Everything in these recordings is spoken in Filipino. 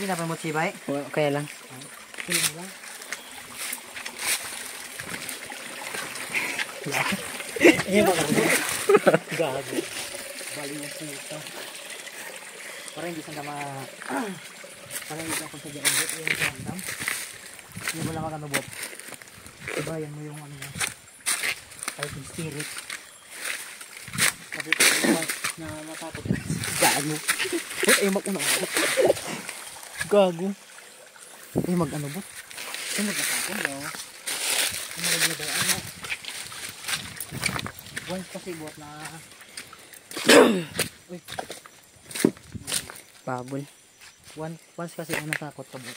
Hindi na pa mo sibay. Kaya lang. Piling mo lang. Iya mo lang. Gago. Bali yung puta. Para hindi sa nama. Para hindi ako sa dyan bot. Yung random. Hindi mo lang magano bot. Ibayan mo yung ano mo. Fighting spirit. Kasi ito na matakot. Gago. Ay mag-una. Gago. Ay mag-ano bot. Ay mag-atakot daw. Ay mag-atakot ano. Once kasi buat na uy Babol. once kasi ang natakot ka buat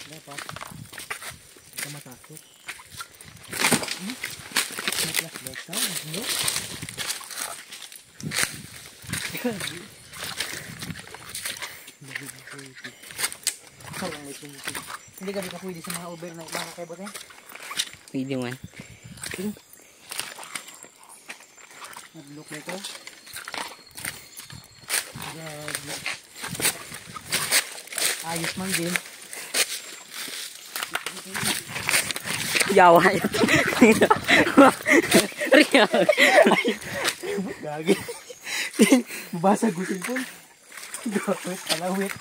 dapat hindi ka matakot may flashlight ka no? Hindi ka pwede sa mga overnight mga kaibot eh. Pwede man. Nag-look na ito. Ayos man din. Yawa yun. Real. Gagi. Basag gusin po. Gawit, kalawit.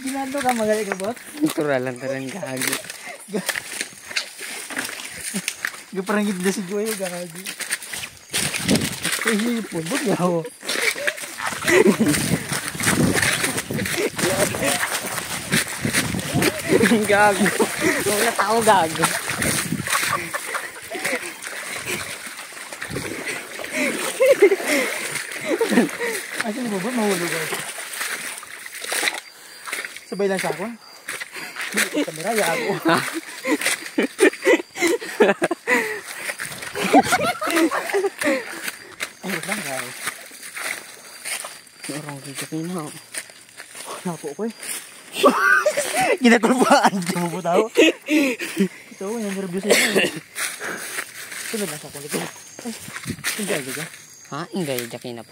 Ginado ka magaling ka bot? Natural lang tarang gagi. Parang gitna si Joy gagi. Ay, pundot yaw. Gago. Wala tao gago. Asan mo ba mahulog guys? Sabay lang sa ako. Kamera yago. Ayos lang guys. Orang kita pinau. Napo ko eh. Ginakulbaan di mo po tao. Ito yung nervous na. Sunod lang sa kulit ko. Sunday ka dyan? Ha? Enggak ya kinap.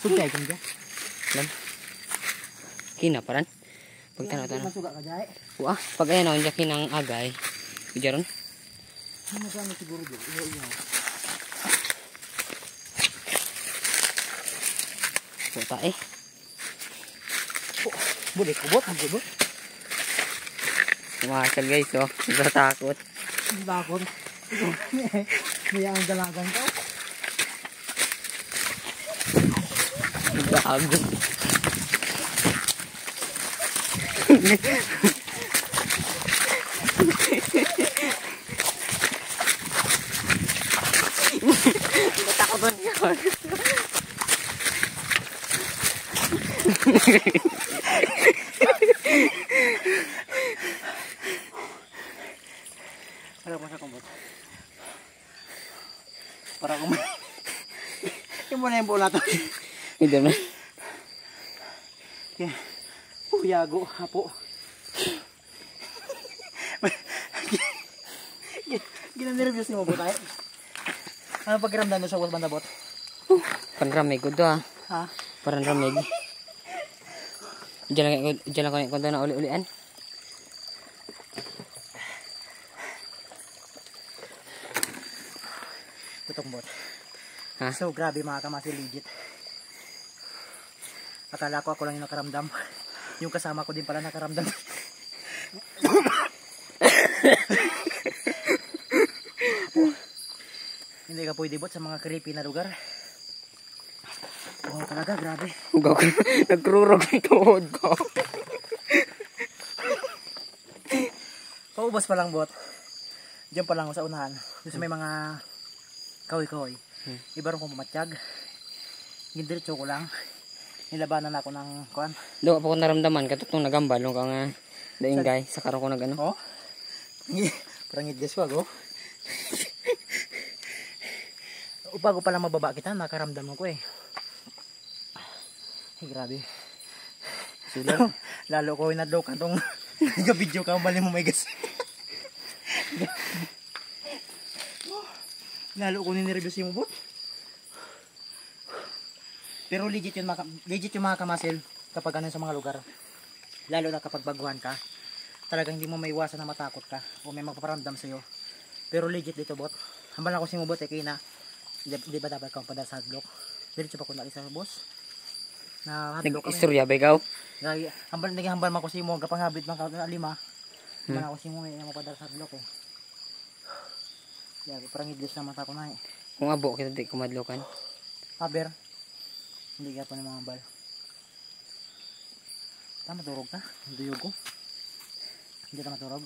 Sunday ka dyan? Lam. Kinaparan. Pag tanaw-tanaw. Masuga ka dyan eh. Wah, pag ayan ako jakin ng agay. Bijaron. Ano ka na siguro dyan? Iyo. Puta eh. Boleh kubot, kubot. Tumakal guys oh. Natakot. Takot. May ang dalagan ko. Gago. Natakot na niya. Para ko sa kumbot. Para ko yung muna yung bola to. Hindi na. Yago, hapo. Ginanervyos mo ba tayo? Ano pagkiramdam mo sa wall banda bot? Panramig ko to ah. Ha? Panramig. Diyan lang ko na uli-ulian. Tutong bot. Ha? So grabe mga kamasi, legit. Akala ko ako lang yung nakaramdam. Yung kasama ko din pala nakaramdam. Hindi ka pwede bot sa mga creepy na lugar. Oo talaga, grabe. Nagrurog yung tuhod ko. Paubos pa lang bot. Diyan pa lang sa unahan. Doon sa may mga kahoy-kahoy. Iba rin kong pumatsyag. Gindiretso ko lang. Nilabanan ako ng kuan. Do pa ko naramdaman katutong nagambal no ka nga daing guy sa karon ko nagano. Oh. Parang idges wag oh. Upago pa lang mababa kita, nakaramdam ko eh. Ay grabe. Sulat. Lalo ko inadlaw ka tong nag-video ka mali mo may gas. Lalo ko ninireverse mo, bot. Pero legit yung mga kamasil kapag ano sa mga lugar. Lalo na kapag baguhan ka. Talagang hindi mo maiwasan na matakot ka o may magpaparamdam sa'yo. Pero legit dito, bot. Hambal ako si mo, bot, kaya na di ba dapat kang pada sa hardlock. Diretso pa ko na isa, boss. Na hardlock kami. Nag-istorya ba ikaw? Hambal man ko si mo, kapanghabit man ka na 5. Hambal ako si mo, may mapada sa hardlock eh. Parang idlis naman ako na eh. Kung abo kita di kumadlokan. Aber. Hindi ka pa ng mga hambal. Maturog ka? Duyog ko. Hindi ka maturog.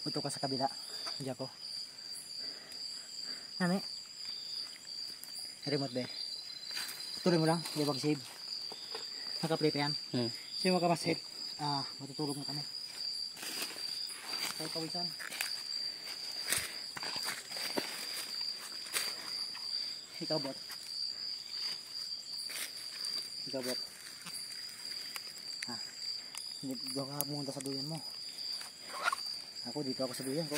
Uto ka sa kabila. Hindi ako. Ano eh? Remote ba? Tuloy mo lang. Hindi mag-save. Naka-play pa yan. So yung makapasave. Matutulog na kami. Kaya kawisan. Ikaw bot. Hindi doon ka pumunta sa duyan mo. Ako dito ako sa duyan ko.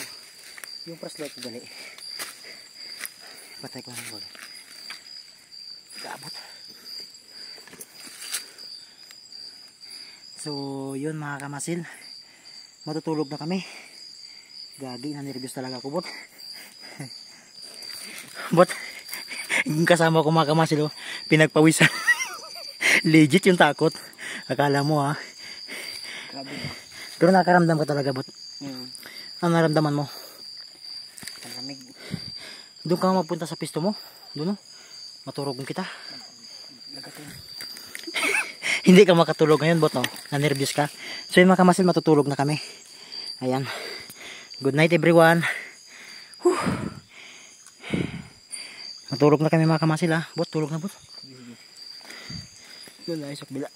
Yung flashlight ko gali. Patay ko ng bol. Gabot. So yun mga kamasil. Matutulog na kami. Gagi na nervyos talaga ako bot. Bot. Yung kasama ko mga kamasil, pinagpawisan. Legit yung takot. Akala mo ha. Pero nakaramdam ka talaga, bot. Ano naramdaman mo? Malamig. Doon ka magpunta sa pisto mo. Doon no? Maturog kita. Hindi ka makatulog ngayon, bot, no? Na-nervous ka. So yung mga kamasil, matutulog na kami. Ayan. Good night everyone. Whew. Matulog na kami mga kamasil ha. Bot, tulog na bot. Doon na, isok bila.